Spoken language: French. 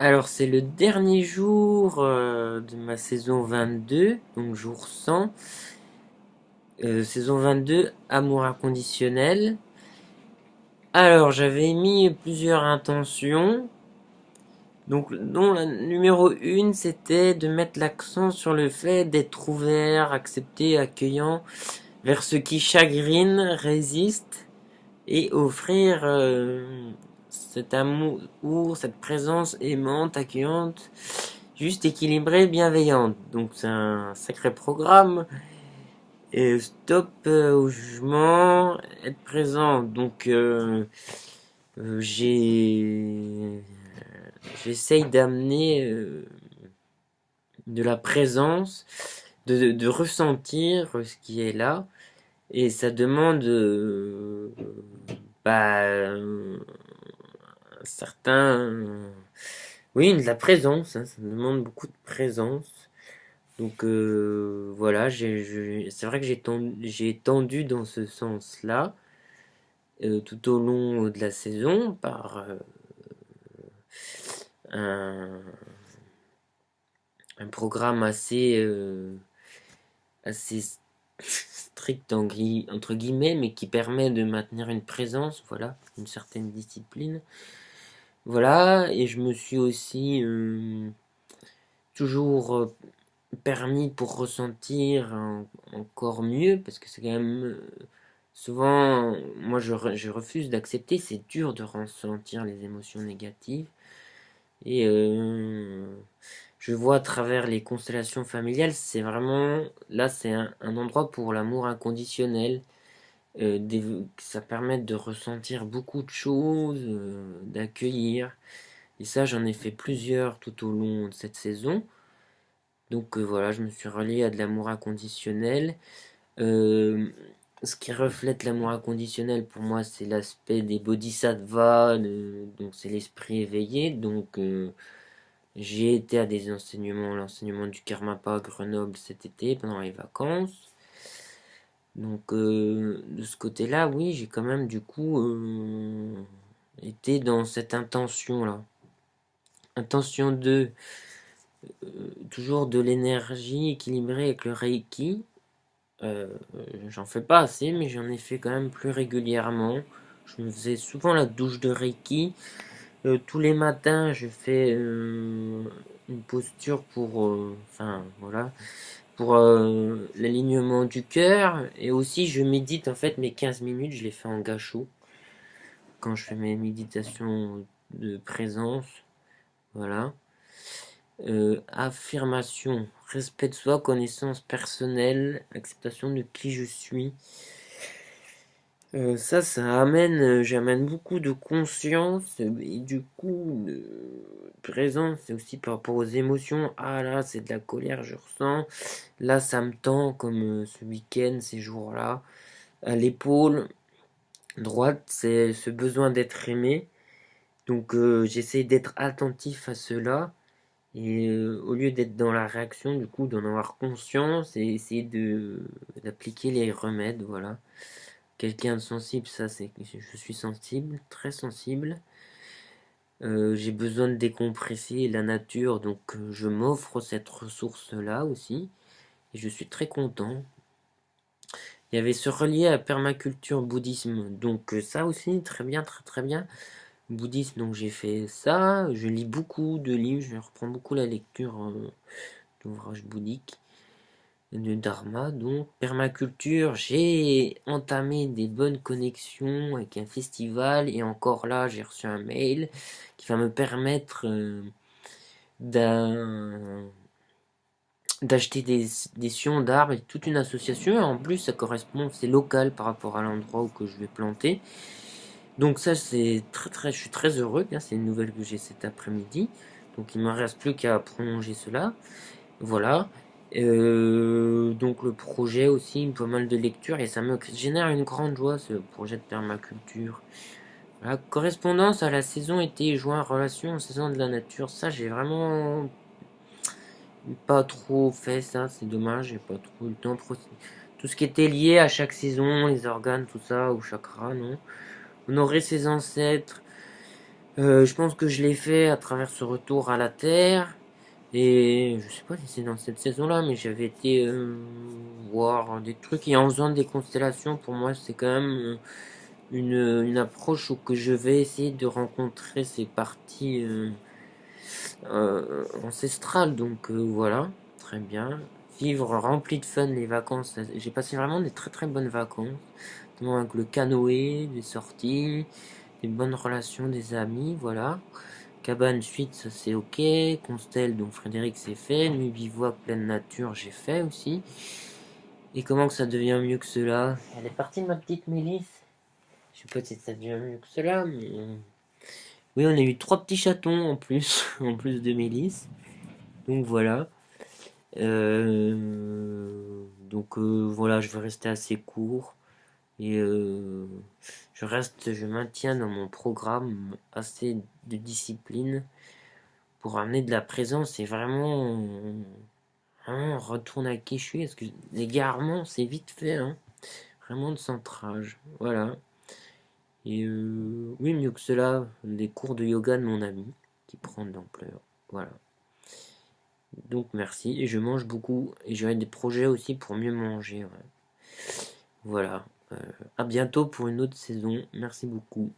Alors, c'est le dernier jour de ma saison 22, donc jour 100. Saison 22, amour inconditionnel. Alors, j'avais mis plusieurs intentions. Donc, dont la numéro 1, c'était de mettre l'accent sur le fait d'être ouvert, accepté, accueillant vers ce qui chagrine, résiste, et offrir cet amour, cette présence aimante, accueillante, juste équilibrée, bienveillante. Donc c'est un sacré programme. Et stop au jugement, être présent. Donc j'essaye d'amener de la présence, de ressentir ce qui est là. Et ça demande bah, certains... oui, de la présence, hein, ça demande beaucoup de présence. Donc voilà, c'est vrai que j'ai tendu dans ce sens-là tout au long de la saison par un, un programme assez strict entre guillemets, mais qui permet de maintenir une présence, voilà, une certaine discipline. Voilà, et je me suis aussi toujours permis pour ressentir encore mieux, parce que c'est quand même souvent, moi je refuse d'accepter, c'est dur de ressentir les émotions négatives. Et je vois à travers les constellations familiales, c'est vraiment, là c'est un endroit pour l'amour inconditionnel. Ça permet de ressentir beaucoup de choses, d'accueillir. Et ça, j'en ai fait plusieurs tout au long de cette saison. Donc voilà, je me suis relié à de l'amour inconditionnel. Euh, Ce qui reflète l'amour inconditionnel pour moi, c'est l'aspect des bodhisattvas, donc c'est l'esprit éveillé. Donc j'ai été à des enseignements, l'enseignement du Karmapa à Grenoble cet été pendant les vacances. Donc de ce côté-là, oui, j'ai quand même du coup été dans cette intention-là. Intention de toujours de l'énergie équilibrée avec le Reiki. Euh, J'en fais pas assez, mais j'en ai fait quand même plus régulièrement. Je me faisais souvent la douche de Reiki. Tous les matins, je fais une posture pour, enfin voilà, pour l'alignement du cœur. Et aussi, je médite en fait mes 15 minutes, je les fais en gachot quand je fais mes méditations de présence. Voilà. Affirmation, respect de soi, connaissance personnelle, acceptation de qui je suis. Ça amène, j'amène beaucoup de conscience et du coup de présence. C'est aussi par rapport aux émotions. Ah là, c'est de la colère, je ressens. Là, ça me tend comme ce week-end, ces jours-là. À l'épaule droite, c'est ce besoin d'être aimé. Donc j'essaie d'être attentif à cela. Et au lieu d'être dans la réaction, du coup, d'en avoir conscience et essayer d'appliquer les remèdes, voilà. Quelqu'un de sensible, ça c'est que je suis sensible, très sensible. J'ai besoin de décompresser la nature, donc je m'offre cette ressource-là aussi. Et je suis très content. Il y avait ce relié à permaculture bouddhisme, donc ça aussi, très bien, très très bien. Bouddhisme, donc j'ai fait ça. Je lis beaucoup de livres, je reprends beaucoup la lecture d'ouvrages bouddhiques. De Dharma, donc permaculture, j'ai entamé des bonnes connexions avec un festival et encore là j'ai reçu un mail qui va me permettre d'acheter des sions d'arbres et toute une association et en plus ça correspond, c'est local par rapport à l'endroit où que je vais planter. Donc ça c'est je suis très heureux, hein, c'est une nouvelle que j'ai cet après-midi. Donc il ne me reste plus qu'à prolonger cela. Voilà. Donc le projet aussi, pas mal de lectures et ça me génère une grande joie ce projet de permaculture. La correspondance à la saison été juin, relation en saison de la nature, ça j'ai vraiment pas trop fait ça, c'est dommage, j'ai pas trop eu le temps. Tout ce qui était lié à chaque saison, les organes, tout ça, ou chakra, non. Honorer ses ancêtres, Je pense que je l'ai fait à travers ce retour à la Terre. Et je sais pas si c'est dans cette saison-là, mais j'avais été voir des trucs. Et en faisant des constellations, pour moi, c'est quand même une approche où que je vais essayer de rencontrer ces parties ancestrales. Donc voilà, très bien. Vivre rempli de fun les vacances. J'ai passé vraiment des très très bonnes vacances. Notamment avec le canoë, des sorties, des bonnes relations, des amis, voilà. Cabane suite, ça c'est ok. Constel, donc Frédéric c'est fait. Nuit bivouac pleine nature, j'ai fait aussi. Et comment que ça devient mieux que cela? Elle est partie ma petite Mélisse. Je sais pas si ça devient mieux que cela, mais oui, on a eu 3 petits chatons en plus, en plus de Mélisse. Donc voilà. Voilà, je vais rester assez court. Et je maintiens dans mon programme assez de discipline pour amener de la présence et vraiment, on retourne à qui je suis. Parce que l'égarement, c'est vite fait, hein. Vraiment de centrage. Voilà. Et oui, mieux que cela, les cours de yoga de mon ami qui prennent de l'ampleur. Voilà. Donc merci. Et je mange beaucoup. Et j'aurai des projets aussi pour mieux manger. Ouais. Voilà. À bientôt pour une autre saison. Merci beaucoup.